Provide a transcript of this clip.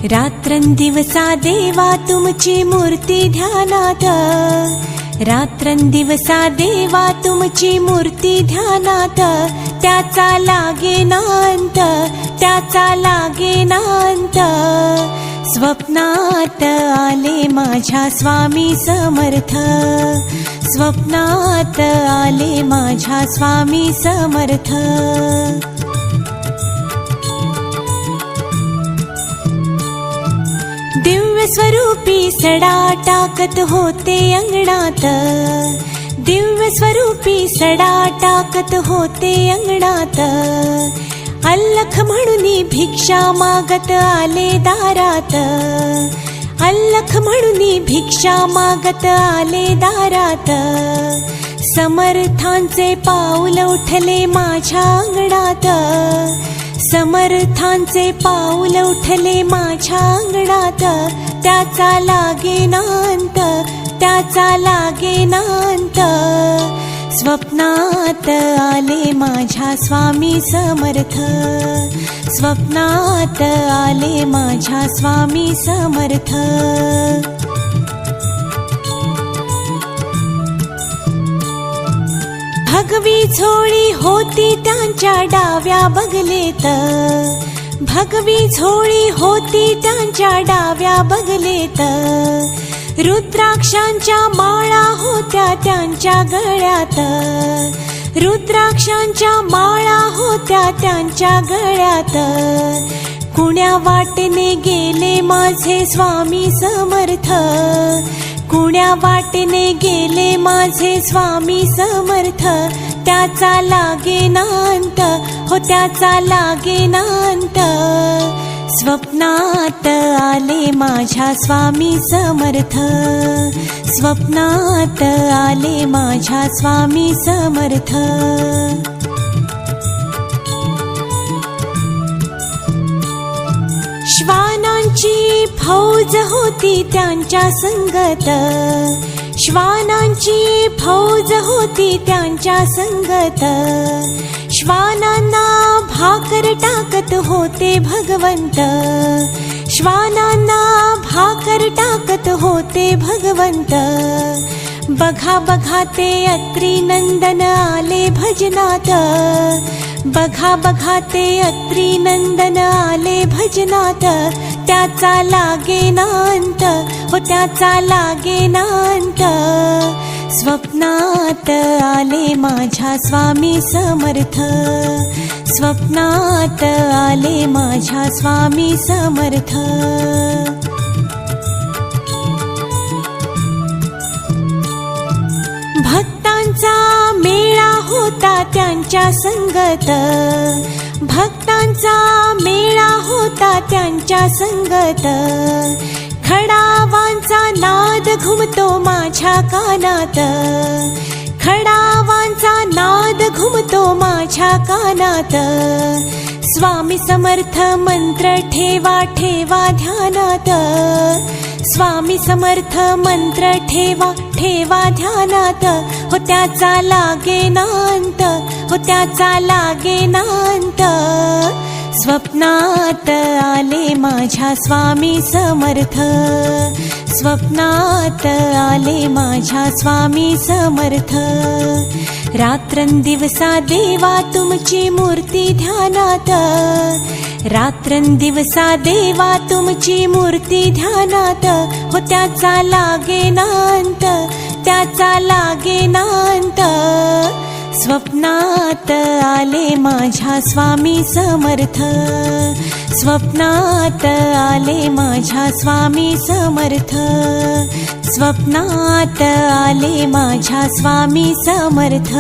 रात्रंदिवसा देवा तुमची मूर्ती ध्यानात, रात्रंदिवसा देवा तुमची मूर्ती ध्यानात, त्याचा लागेना अंत, त्याचा लागेना अंत. स्वप्नात आले माझ्या स्वामी समर्थ, स्वप्नात आले माझ्या स्वामी समर्थ. दिव्य स्वरूपी सडा टाकत होते अंगणात, दिव्य स्वरूपी सडा टाकत होते अंगणात. अल्लख म्हणून भिक्षा मागत आले दारात, अल्लख म्हणून भिक्षा मागत आले दारात. समर्थांचे पाऊल उठले माझ्या अंगणात, समर्थांचे पाऊल उठले माझ्या अंगणात. त्याचा लागेना अंत, त्याचा लागेना अंत. स्वप्नात आले माझ्या स्वामी समर्थ, स्वप्नात आले माझ्या स्वामी समर्थ. भगवी झोळी होती त्यांच्या डाव्या बगलेत, भगवी झोळी होती त्यांच्या डाव्या बगलेत. रुद्राक्षांच्या माळा होत्या त्यांच्या गळ्यात, रुद्राक्षांच्या माळा होत्या त्यांच्या गळ्यात. कुण्या वाटेने गेले माझे स्वामी समर्थ, कुण्या वाटेने गेले माझे स्वामी समर्थ. त्याचा लागेना अंत, हो त्याचा लागेना अंत. स्वप्नात आले माझ्या स्वामी समर्थ, स्वप्नात आले माझ्या स्वामी समर्थ. श्वानांची फौज होती त्यांच्या संगत, श्वानांची फौज होती त्यांच्या संगत. श्वानांना भाकर टाकत होते भगवंत, श्वानांना भाकर टाकत होते भगवंत. बघा बघा ते अत्री नंदन आले भजनात, बघा बघा ते अत्री नंदन आले भजनात. त्याचा लागेना अंत, हो त्याचा लागेना अंत. स्वप्नात आले माझ्या स्वामी समर्थ, स्वप्नात आले माझ्या स्वामी समर्थ. भक्तांचा मेळा होता त्यांच्या संगत, भक्तांचा मेळा होता त्यांच्या संगत. खडावांचा नाद घुमतो माझ्या कानात, खडावांचा नाद घुमतो माझ्या कानात. स्वामी समर्थ मंत्र ठेवा ठेवा ध्यानात, स्वामी समर्थ मंत्र ठेवा ठेवा ध्यानात. हो त्याचा लागेना अंत, हो त्याचा लागेना अंत. स्वप्नात आले माझ्या स्वामी समर्थ, स्वप्नात आले माझ्या स्वामी समर्थ. रात्रंदिवसा देवा तुमची मूर्ती ध्यानात, रात्रंदिवसा देवा तुमची मूर्ती ध्यानात. हो त्याचा लागेना अंत, त्याचा लागेना अंत. स्वप्नात आले माझ्या स्वामी समर्थ, स्वप्नात आले माझ्या स्वामी समर्थ, स्वप्नात आले माझ्या स्वामी समर्थ.